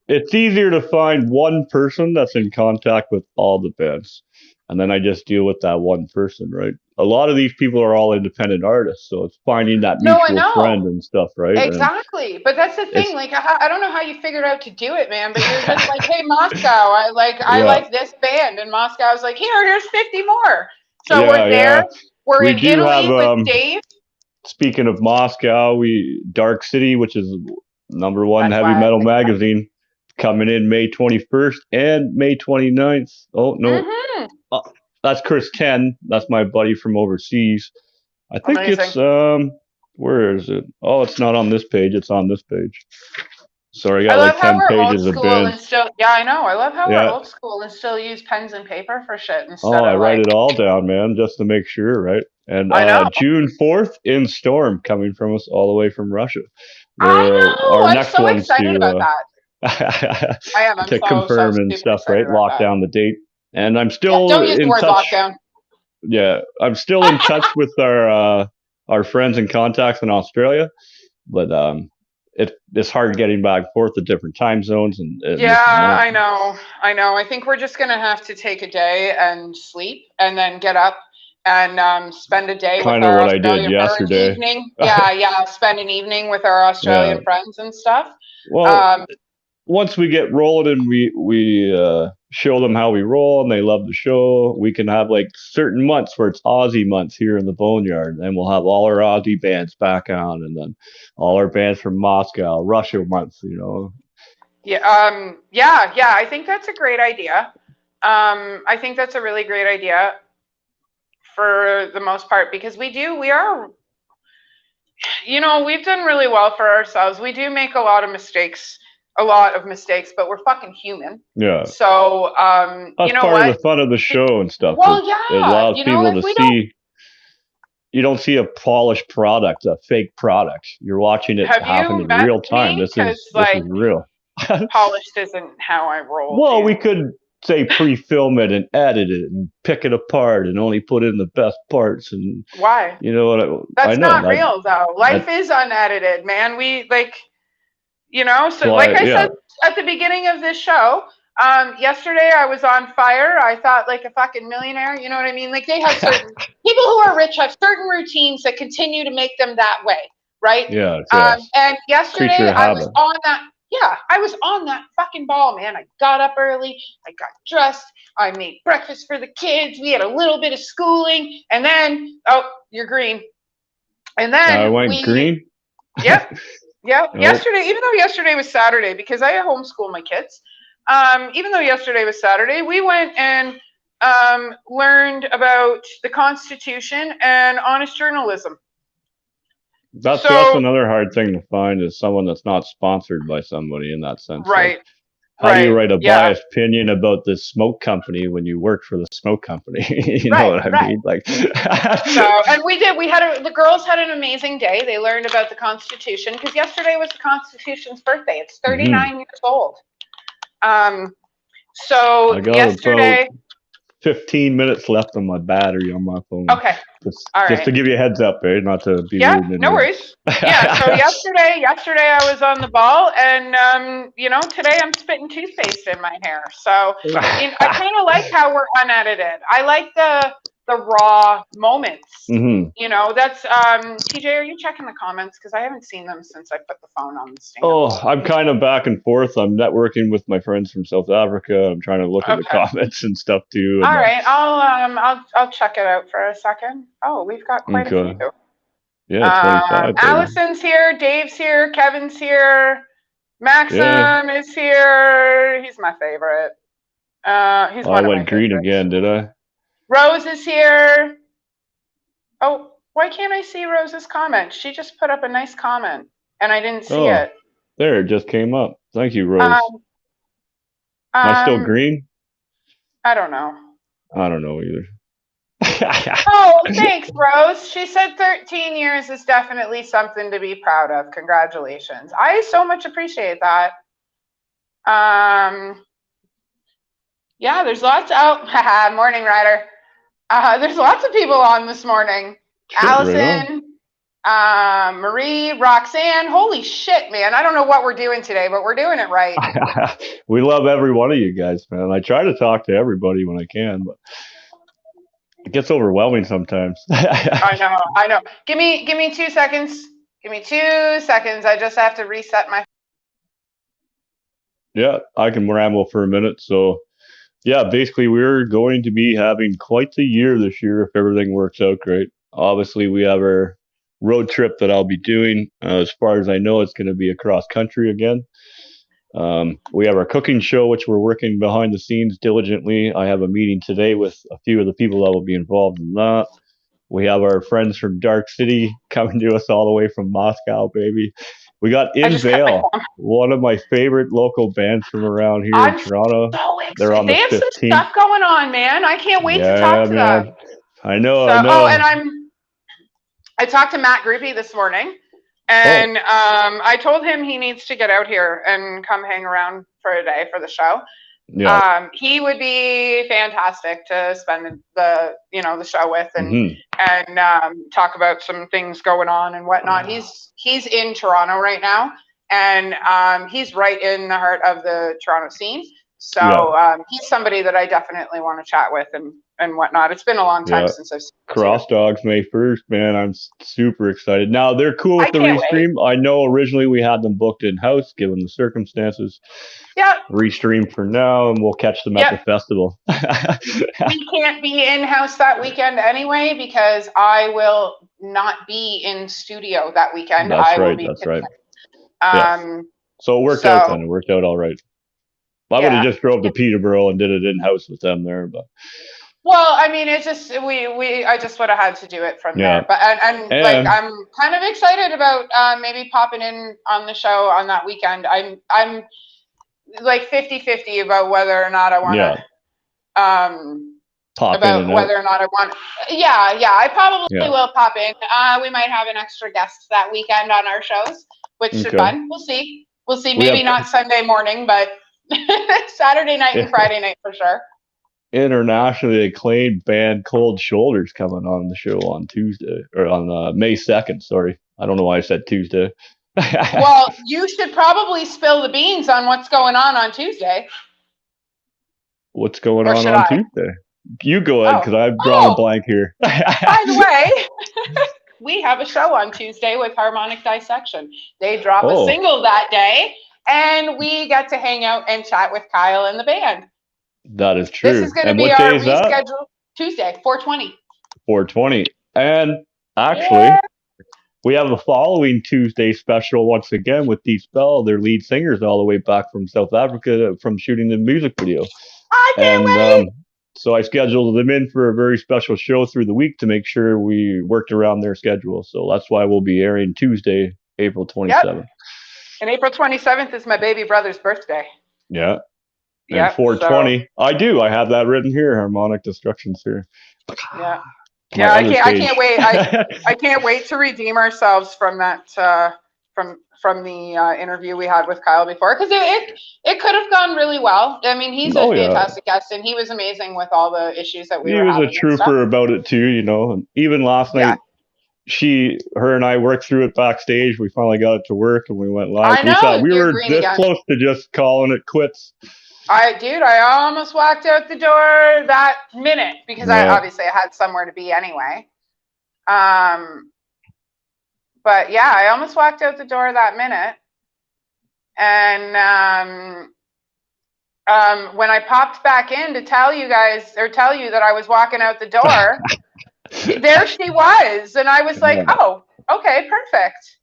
Speaker 1: it's easier to find one person that's in contact with all the bands, and then I just deal with that one person, right? A lot of these people are all independent artists, so it's finding that mutual friend and stuff, right?
Speaker 2: Exactly. But that's the thing, like, I don't know how you figured out to do it, man, but you're just like, hey, Moscow, I like this band, and Moscow's like, here's 50 more. So we're there. We're in Italy with Dave.
Speaker 1: Speaking of Moscow, Dark City, which is #1 heavy metal magazine, coming in May 21st and May 29th. Oh, no. That's Chris 10. That's my buddy from overseas. I think it's, where is it? Oh, it's not on this page. It's on this page. So I
Speaker 2: I
Speaker 1: got
Speaker 2: love
Speaker 1: like
Speaker 2: how
Speaker 1: 10
Speaker 2: we're old
Speaker 1: pages of
Speaker 2: school
Speaker 1: bins.
Speaker 2: and still, yeah, I know. I love how we're
Speaker 1: Yeah.
Speaker 2: old school and still use pens and paper for shit
Speaker 1: Oh,
Speaker 2: instead
Speaker 1: I
Speaker 2: of
Speaker 1: write
Speaker 2: like,
Speaker 1: it all down, man, just to make sure, right? And
Speaker 2: I know.
Speaker 1: June 4th in Storm coming from us all the way from Russia.
Speaker 2: I
Speaker 1: They're
Speaker 2: know.
Speaker 1: our
Speaker 2: I'm
Speaker 1: next
Speaker 2: so
Speaker 1: ones
Speaker 2: excited about that. I am. I'm
Speaker 1: to
Speaker 2: so, so
Speaker 1: confirm and
Speaker 2: super
Speaker 1: stuff,
Speaker 2: excited
Speaker 1: right?
Speaker 2: about
Speaker 1: Lock
Speaker 2: that.
Speaker 1: down the date. And I'm
Speaker 2: Yeah,
Speaker 1: still
Speaker 2: don't use the
Speaker 1: in
Speaker 2: word
Speaker 1: touch.
Speaker 2: lockdown.
Speaker 1: Yeah, I'm still in touch with our friends and contacts in Australia, but it's hard getting back and forth to different time zones and this and
Speaker 2: Yeah,
Speaker 1: that.
Speaker 2: I know. I know. I think we're just gonna have to take a day and sleep and then get up and spend a day with
Speaker 1: Kind of
Speaker 2: our
Speaker 1: what I did
Speaker 2: Australian or an
Speaker 1: yesterday.
Speaker 2: evening. Yeah, yeah, spend an evening with our
Speaker 1: Yeah.
Speaker 2: Australian friends and stuff.
Speaker 1: Well,
Speaker 2: Um,
Speaker 1: once we get rolling and we show them how we roll and they love the show, we can have like certain months where it's Aussie months here in the Boneyard, and we'll have all our Aussie bands back on, and then all our bands from Moscow, Russia months, you know.
Speaker 2: yeah, yeah, yeah. I think that's a great idea. I think that's a really great idea for the most part because we are, we've done really well for ourselves. We do make a lot of mistakes, but we're fucking human.
Speaker 1: Yeah,
Speaker 2: So, you
Speaker 1: that's
Speaker 2: know
Speaker 1: part of
Speaker 2: what?
Speaker 1: the fun of the show and stuff.
Speaker 2: Well,
Speaker 1: It
Speaker 2: yeah,
Speaker 1: allows people
Speaker 2: if
Speaker 1: to
Speaker 2: we don't,
Speaker 1: see. You don't see a polished product, a fake product. You're watching it
Speaker 2: have
Speaker 1: happen
Speaker 2: you
Speaker 1: in
Speaker 2: met
Speaker 1: real time.
Speaker 2: me? Because,
Speaker 1: This is
Speaker 2: like,
Speaker 1: real.
Speaker 2: polished isn't how I roll,
Speaker 1: Well, we
Speaker 2: dude.
Speaker 1: could say pre-film it and edit it and pick it apart and only put in the best parts, and
Speaker 2: Why?
Speaker 1: you know what I
Speaker 2: That's
Speaker 1: know
Speaker 2: not
Speaker 1: that
Speaker 2: real, though. Life
Speaker 1: that's
Speaker 2: is unedited, man. We, like, so like
Speaker 1: why.
Speaker 2: I
Speaker 1: Yeah,
Speaker 2: said at the beginning of this show, yesterday I was on fire. I thought like a fucking millionaire. You know what I mean? Like they have certain people who are rich have certain routines that continue to make them that way, right?
Speaker 1: yeah, yeah.
Speaker 2: And
Speaker 1: Creature
Speaker 2: yesterday
Speaker 1: of
Speaker 2: I was
Speaker 1: habit.
Speaker 2: on that. Yeah, I was on that fucking ball, man. I got up early. I got dressed. I made breakfast for the kids. We had a little bit of schooling, and then you're green. And
Speaker 1: I
Speaker 2: then
Speaker 1: went green.
Speaker 2: yep, yeah,
Speaker 1: Nope.
Speaker 2: yesterday, even though yesterday was Saturday, because I homeschool my kids, even though yesterday was Saturday, we went and learned about the Constitution and honest journalism.
Speaker 1: That's
Speaker 2: So,
Speaker 1: another hard thing to find is someone that's not sponsored by somebody in that sense. Like,
Speaker 2: right,
Speaker 1: how do you
Speaker 2: right,
Speaker 1: write a
Speaker 2: yeah,
Speaker 1: biased opinion about this smoke company when you work for the smoke company? You know
Speaker 2: right,
Speaker 1: what I
Speaker 2: right.
Speaker 1: mean? Like,
Speaker 2: So, and the girls had an amazing day. They learned about the Constitution because yesterday was the Constitution's birthday. It's
Speaker 1: mhm.
Speaker 2: 39 years old. Um, so
Speaker 1: I got about
Speaker 2: yesterday,
Speaker 1: 15 minutes left on my battery on my phone.
Speaker 2: okay, all
Speaker 1: Just
Speaker 2: right.
Speaker 1: to give you a heads up, eh? Not to be
Speaker 2: Yeah,
Speaker 1: rude in any
Speaker 2: no
Speaker 1: way.
Speaker 2: worries. Yeah, so yesterday I was on the ball, and today I'm spitting toothpaste in my hair. So I kind of like how we're unedited. I like the raw moments.
Speaker 1: hmm
Speaker 2: That's TJ. Are you checking the comments? Because I haven't seen them since I put the phone on the stand.
Speaker 1: Oh, I'm kind of back and forth. I'm networking with my friends from South Africa. I'm trying to look at the
Speaker 2: Okay.
Speaker 1: comments and stuff too.
Speaker 2: All
Speaker 1: And
Speaker 2: right. I'll check it out for a second. Oh, we've got quite a few.
Speaker 1: okay, yeah, 25, baby.
Speaker 2: Allison's here, Dave's here, Kevin's here,
Speaker 1: Yeah,
Speaker 2: Maxim is here. He's my favorite. He's
Speaker 1: I
Speaker 2: one of my
Speaker 1: went green
Speaker 2: favorites.
Speaker 1: again, did I?
Speaker 2: Rose is here. Oh, why can't I see Rose's comment? She just put up a nice comment and I didn't see
Speaker 1: Oh,
Speaker 2: it.
Speaker 1: there, it just came up. Thank you, Rose.
Speaker 2: Um,
Speaker 1: Am I still
Speaker 2: um,
Speaker 1: green?
Speaker 2: I don't know.
Speaker 1: I don't know either.
Speaker 2: Oh, thanks, Rose. She said 13 years is definitely something to be proud of. Congratulations. I so much appreciate that. Yeah, there's lots out. Morning, Ryder. There's lots of people on this morning.
Speaker 1: Shit, right on.
Speaker 2: Allison, Marie, Roxanne. Holy shit, man. I don't know what we're doing today, but we're doing it right.
Speaker 1: We love every one of you guys, man. I try to talk to everybody when I can, but it gets overwhelming sometimes.
Speaker 2: I know. Give me 2 seconds. Give me 2 seconds. I just have to reset my.
Speaker 1: Yeah, I can ramble for a minute. So, yeah, basically, we're going to be having quite the year this year if everything works out great. Obviously, we have our road trip that I'll be doing. As far as I know, it's going to be across country again. We have our cooking show, which we're working behind the scenes diligently. I have a meeting today with a few of the people that will be involved in that. We have our friends from Dark City coming to us all the way from Moscow, baby. We got
Speaker 2: I
Speaker 1: In
Speaker 2: just cut my
Speaker 1: Vale,
Speaker 2: thumb.
Speaker 1: one of my favorite local bands from around here in
Speaker 2: I'm
Speaker 1: Toronto.
Speaker 2: so
Speaker 1: They're on
Speaker 2: excited.
Speaker 1: the
Speaker 2: They have some
Speaker 1: 15th.
Speaker 2: stuff going on, man. I can't wait to
Speaker 1: Yeah,
Speaker 2: talk to
Speaker 1: man.
Speaker 2: them.
Speaker 1: I know,
Speaker 2: So,
Speaker 1: I
Speaker 2: and
Speaker 1: know.
Speaker 2: I talked to Matt Groupie this morning,
Speaker 1: Oh,
Speaker 2: and I told him he needs to get out here and come hang around for a day for the show.
Speaker 1: yeah.
Speaker 2: He would be fantastic to spend the show with
Speaker 1: Hmm.
Speaker 2: and talk about some things going on and whatnot. He's in Toronto right now, and he's right in the heart of the Toronto scene.
Speaker 1: Yeah,
Speaker 2: So he's somebody that I definitely want to chat with and whatnot. It's been a long time
Speaker 1: yeah.
Speaker 2: since I've seen him too.
Speaker 1: Cross Dogs May 1st, man. I'm super excited. Now, they're cool
Speaker 2: I
Speaker 1: with the
Speaker 2: can't wait.
Speaker 1: restream. I know originally we had them booked in house, given the circumstances.
Speaker 2: Yep,
Speaker 1: Restream for now, and we'll catch them at
Speaker 2: yep.
Speaker 1: the festival.
Speaker 2: We can't be in house that weekend anyway because I will not be in studio that weekend.
Speaker 1: That's
Speaker 2: I will
Speaker 1: right.
Speaker 2: be.
Speaker 1: That's right. Yes.
Speaker 2: Um,
Speaker 1: So it worked out then.
Speaker 2: so
Speaker 1: It worked out all right. I would have
Speaker 2: yeah.
Speaker 1: just drove to Peterborough and did it in house with them there, but
Speaker 2: Well, I mean, it's just I just would have had to do it from
Speaker 1: yeah.
Speaker 2: there. But and like
Speaker 1: And
Speaker 2: I'm kind of excited about maybe popping in on the show on that weekend. I'm like 50-50 about whether or not I want
Speaker 1: yeah,
Speaker 2: to
Speaker 1: pop in
Speaker 2: about
Speaker 1: and out.
Speaker 2: whether or not I want. Yeah, I probably
Speaker 1: Yeah.
Speaker 2: will pop in. We might have an extra guest that weekend on our shows, which should be
Speaker 1: Okay.
Speaker 2: fun. We'll see. We'll see.
Speaker 1: We
Speaker 2: Maybe
Speaker 1: have
Speaker 2: not Sunday morning, but Saturday night and Friday night for sure.
Speaker 1: internationally acclaimed band Cold Shoulders coming on the show on Tuesday or on May 2nd. Sorry, I don't know why I said Tuesday.
Speaker 2: Well, you should probably spill the beans on what's going on Tuesday.
Speaker 1: What's going
Speaker 2: Or should
Speaker 1: on
Speaker 2: I?
Speaker 1: Tuesday? You go ahead because I've drawn a
Speaker 2: Oh,
Speaker 1: blank here.
Speaker 2: by the way, we have a show on Tuesday with Harmonic Dissection. They drop a
Speaker 1: Oh,
Speaker 2: single that day, and we get to hang out and chat with Kyle and the band.
Speaker 1: that is
Speaker 2: This
Speaker 1: true.
Speaker 2: is going to
Speaker 1: And
Speaker 2: be
Speaker 1: what day
Speaker 2: our
Speaker 1: is that?
Speaker 2: rescheduled Tuesday, 420.
Speaker 1: 420. And actually,
Speaker 2: Yeah.
Speaker 1: we have a following Tuesday special once again with Deep Spell, their lead singers, all the way back from South Africa from shooting the music video.
Speaker 2: I can't
Speaker 1: And
Speaker 2: wait.
Speaker 1: so I scheduled them in for a very special show through the week to make sure we worked around their schedule. So that's why we'll be airing Tuesday, April 27th.
Speaker 2: Yep. And April 27th is my baby brother's birthday.
Speaker 1: Yeah. And
Speaker 2: Yep.
Speaker 1: 420.
Speaker 2: So,
Speaker 1: I have that written here. Harmonic Destruction's here.
Speaker 2: yeah.
Speaker 1: My
Speaker 2: Yeah,
Speaker 1: other
Speaker 2: I can't
Speaker 1: stage.
Speaker 2: wait. I can't wait to redeem ourselves from that from the interview we had with Kyle before, because it could have gone really well. I mean, he's a
Speaker 1: Oh, yeah.
Speaker 2: fantastic guest, and he was amazing with all the issues that we
Speaker 1: He
Speaker 2: were
Speaker 1: was a
Speaker 2: having and stuff.
Speaker 1: trooper about it too, you know. And even last
Speaker 2: Yeah.
Speaker 1: night, her and I worked through it backstage. We finally got it to work and we went live.
Speaker 2: I know,
Speaker 1: We thought we
Speaker 2: you're
Speaker 1: were
Speaker 2: green
Speaker 1: this
Speaker 2: again.
Speaker 1: close to just calling it quits.
Speaker 2: I almost walked out the door that minute because I
Speaker 1: Yeah.
Speaker 2: obviously had somewhere to be anyway. But yeah, I almost walked out the door that minute. And when I popped back in to tell you guys or tell you that I was walking out the door, there she was. And I was like, oh, okay, perfect.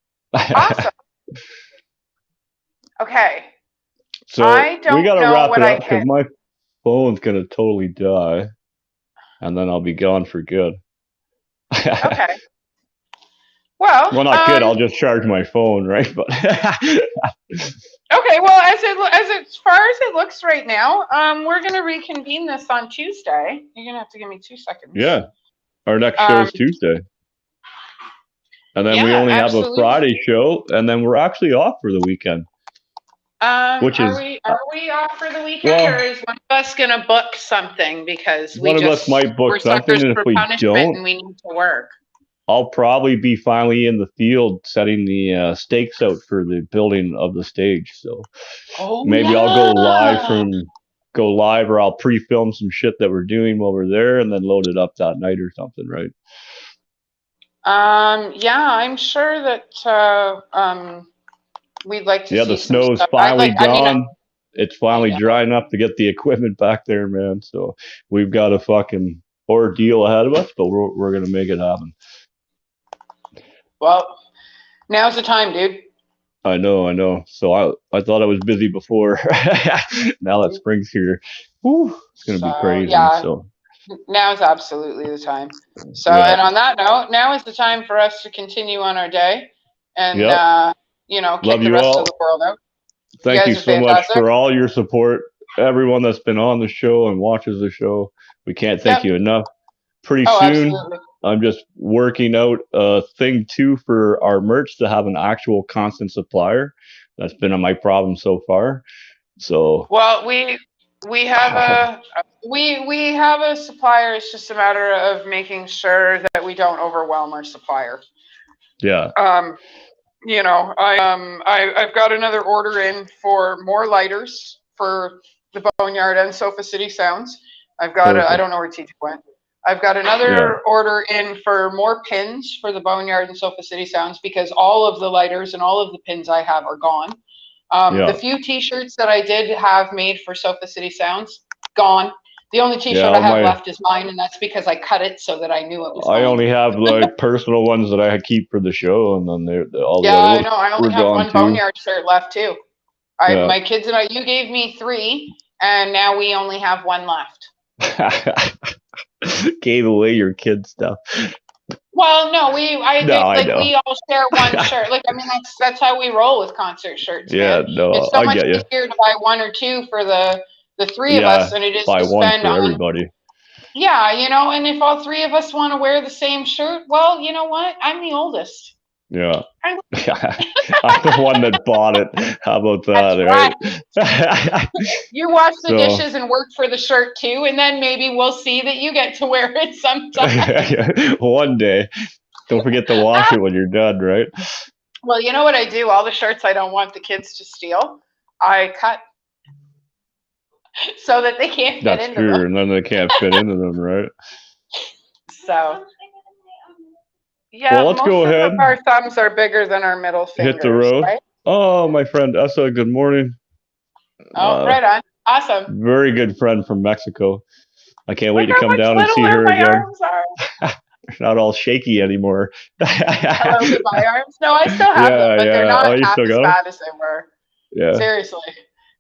Speaker 2: Awesome. Okay.
Speaker 1: So
Speaker 2: I don't
Speaker 1: we got to
Speaker 2: know
Speaker 1: wrap
Speaker 2: what
Speaker 1: it
Speaker 2: I
Speaker 1: up because my phone's going to totally die. And then I'll be gone for good.
Speaker 2: Okay. Well,
Speaker 1: not good. I'll just charge my phone, right? But
Speaker 2: okay. Well, as far as it looks right now, we're gonna reconvene this on Tuesday. You're gonna have to give me 2 seconds.
Speaker 1: Yeah, our next show is Tuesday, and then we only have a Friday show, and then we're actually off for the weekend.
Speaker 2: Which is are we off for the weekend, or is one of us gonna book something because
Speaker 1: one of us might book something, and if we don't,
Speaker 2: and we need to work.
Speaker 1: I'll probably be finally in the field setting the stakes out for the building of the stage. So maybe I'll go live, or I'll pre-film some shit that we're doing while we're there, and then load it up that night or something, right?
Speaker 2: Yeah, I'm sure that we'd like to.
Speaker 1: Yeah,
Speaker 2: see
Speaker 1: the snow's finally gone. It's finally dry enough to get the equipment back there, man. So we've got a fucking ordeal ahead of us, but we're gonna make it happen.
Speaker 2: Well, now's the time, dude.
Speaker 1: I know. So I thought I was busy before. Now that spring's here, whew, it's gonna be crazy.
Speaker 2: Yeah.
Speaker 1: So
Speaker 2: now's absolutely the time. So, and on that note, now is the time for us to continue on our day. And kick
Speaker 1: Love
Speaker 2: the
Speaker 1: you
Speaker 2: rest
Speaker 1: all.
Speaker 2: of the world out.
Speaker 1: Thank you
Speaker 2: Guys are
Speaker 1: so much
Speaker 2: fantastic.
Speaker 1: for all your support. Everyone that's been on the show and watches the show, we can't thank
Speaker 2: Yep.
Speaker 1: you enough. Pretty
Speaker 2: Oh,
Speaker 1: soon,
Speaker 2: absolutely.
Speaker 1: I'm just working out a thing too for our merch to have an actual constant supplier. That's been my problem so far. So,
Speaker 2: Well, we have we have a supplier. It's just a matter of making sure that we don't overwhelm our supplier.
Speaker 1: yeah,
Speaker 2: I've got another order in for more lighters for the Boneyard and Sofa City Sounds. I've got I
Speaker 1: perfect.
Speaker 2: don't know where TJ went. I've got
Speaker 1: Yeah,
Speaker 2: another order in for more pins for the Boneyard and Sofa City Sounds because all of the lighters and all of the pins I have are gone. The
Speaker 1: yeah,
Speaker 2: few T-shirts that I did have made for Sofa City Sounds, gone. The only T-shirt
Speaker 1: yeah.
Speaker 2: I have left is mine, and that's because I cut it so that I knew it was
Speaker 1: I
Speaker 2: gone.
Speaker 1: only have like personal ones that I keep for the show, and then all the
Speaker 2: Yeah,
Speaker 1: other
Speaker 2: I
Speaker 1: ones
Speaker 2: know. I only
Speaker 1: were
Speaker 2: have
Speaker 1: gone
Speaker 2: one
Speaker 1: too.
Speaker 2: Boneyard shirt left too.
Speaker 1: Yeah.
Speaker 2: My kids and I. You gave me 3, and now we only have 1 left.
Speaker 1: Gave away your kid stuff.
Speaker 2: Well, no,
Speaker 1: I know.
Speaker 2: we all share one shirt. Like, I mean, that's how we roll with concert shirts,
Speaker 1: Yeah,
Speaker 2: man.
Speaker 1: no,
Speaker 2: It's so
Speaker 1: I
Speaker 2: much
Speaker 1: get you.
Speaker 2: easier to buy 1 or 2 for the 3 of us
Speaker 1: Yeah,
Speaker 2: than it is
Speaker 1: buy
Speaker 2: to
Speaker 1: one
Speaker 2: spend
Speaker 1: for
Speaker 2: on.
Speaker 1: everybody.
Speaker 2: Yeah, and if all 3 of us want to wear the same shirt, well, you know what? I'm the oldest.
Speaker 1: Yeah. I'm the one that bought it. How about that, right?
Speaker 2: You wash the
Speaker 1: So,
Speaker 2: dishes and work for the shirt too, and then maybe we'll see that you get to wear it sometime.
Speaker 1: one day. Don't forget to wash it when you're done, right?
Speaker 2: Well, you know what I do? All the shirts I don't want the kids to steal, I cut so that they can't get
Speaker 1: That's
Speaker 2: into
Speaker 1: true,
Speaker 2: them.
Speaker 1: and then they can't fit into them, right?
Speaker 2: So, yeah,
Speaker 1: Well, let's go
Speaker 2: most of
Speaker 1: ahead.
Speaker 2: our thumbs are bigger than our middle
Speaker 1: Hit the
Speaker 2: fingers,
Speaker 1: road.
Speaker 2: right?
Speaker 1: Oh, my friend Essa, good morning.
Speaker 2: Oh, right on. Awesome.
Speaker 1: Very good friend from Mexico. I can't wait
Speaker 2: Look
Speaker 1: to
Speaker 2: how
Speaker 1: come
Speaker 2: much
Speaker 1: down and see
Speaker 2: littler
Speaker 1: her
Speaker 2: my
Speaker 1: again.
Speaker 2: arms are.
Speaker 1: Not all shaky anymore.
Speaker 2: Hello, goodbye arms. No, I still have them, but they're
Speaker 1: yeah.
Speaker 2: not
Speaker 1: Oh, you
Speaker 2: half
Speaker 1: still
Speaker 2: as
Speaker 1: got them?
Speaker 2: bad as they were.
Speaker 1: Yeah.
Speaker 2: Seriously.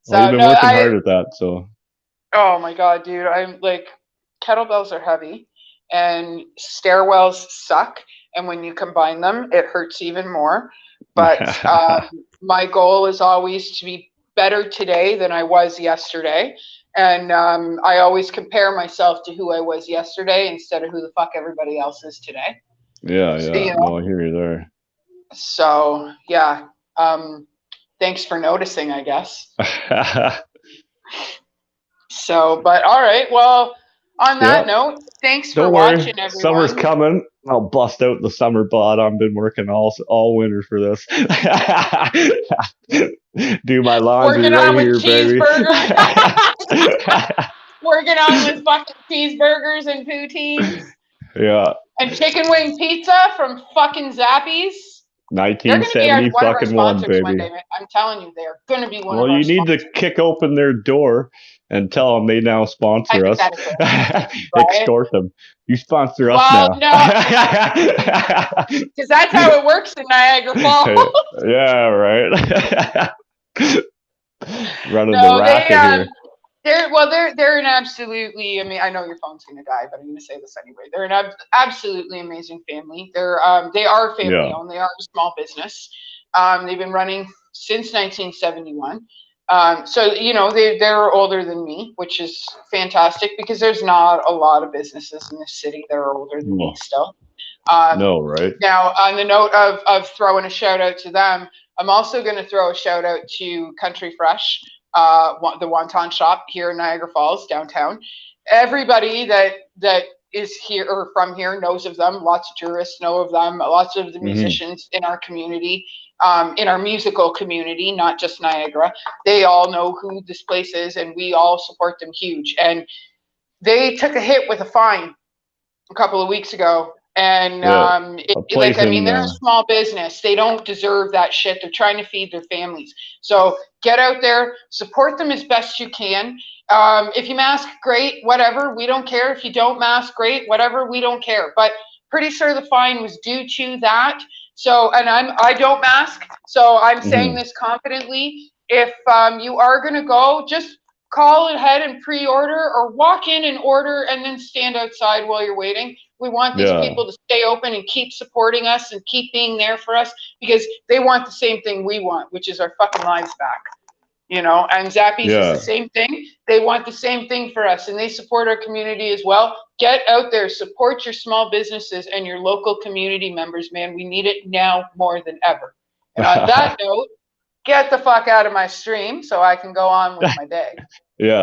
Speaker 1: Well, you've
Speaker 2: So
Speaker 1: been
Speaker 2: no,
Speaker 1: working hard at that, so.
Speaker 2: Oh my god, dude! I'm like, kettlebells are heavy, and stairwells suck. And when you combine them, it hurts even more. But my goal is always to be better today than I was yesterday. And I always compare myself to who I was yesterday instead of who the fuck everybody else is today.
Speaker 1: Yeah.
Speaker 2: So,
Speaker 1: No, I hear you there.
Speaker 2: So yeah. Thanks for noticing, I guess. So, but all right. Well, on that note, thanks for watching, everyone.
Speaker 1: Summer's coming. I'll bust out the summer bod. I've been working all winter for this. Do my laundry
Speaker 2: Working
Speaker 1: right
Speaker 2: on with
Speaker 1: here, baby.
Speaker 2: Working on with fucking cheeseburgers and poutines.
Speaker 1: Yeah.
Speaker 2: And chicken wing pizza from fucking Zappy's.
Speaker 1: 1970 fucking one, baby.
Speaker 2: One day, man. I'm telling you, they're going to be one of our
Speaker 1: Well, you need
Speaker 2: sponsors.
Speaker 1: to kick open their door and tell them they now sponsor us. Right? Extort them. You sponsor us now.
Speaker 2: Well, no. Because that's how it works in Niagara Falls.
Speaker 1: Yeah, right. Running the racket here.
Speaker 2: They're an absolutely. I mean, I know your phone's gonna die, but I'm gonna say this anyway. They're an absolutely amazing family. They are family owned. They are a small business. They've been running since 1971. So they're older than me, which is fantastic because there's not a lot of businesses in this city that are older than me still.
Speaker 1: No, right?
Speaker 2: Now, on the note of throwing a shout out to them, I'm also going to throw a shout out to Country Fresh, the wonton shop here in Niagara Falls downtown. Everybody that is here or from here knows of them. Lots of tourists know of them. Lots of the musicians in our community, in our musical community, not just Niagara, they all know who this place is, and we all support them huge. And they took a hit with a fine a couple of weeks ago. And they're a small business. They don't deserve that shit. They're trying to feed their families. So get out there, support them as best you can. If you mask, great, whatever. We don't care. If you don't mask, great, whatever. We don't care. But pretty sure the fine was due to that. So, and I don't mask. So I'm saying this confidently. If you are going to go, just call ahead and pre-order, or walk in and order and then stand outside while you're waiting. We want these
Speaker 1: Yeah.
Speaker 2: people to stay open and keep supporting us and keep being there for us, because they want the same thing we want, which is our fucking lives back. And Zappies is the same thing. They want the same thing for us, and they support our community as well. Get out there, support your small businesses and your local community members, man. We need it now more than ever. And on that note, get the fuck out of my stream so I can go on with my day.
Speaker 1: Yeah.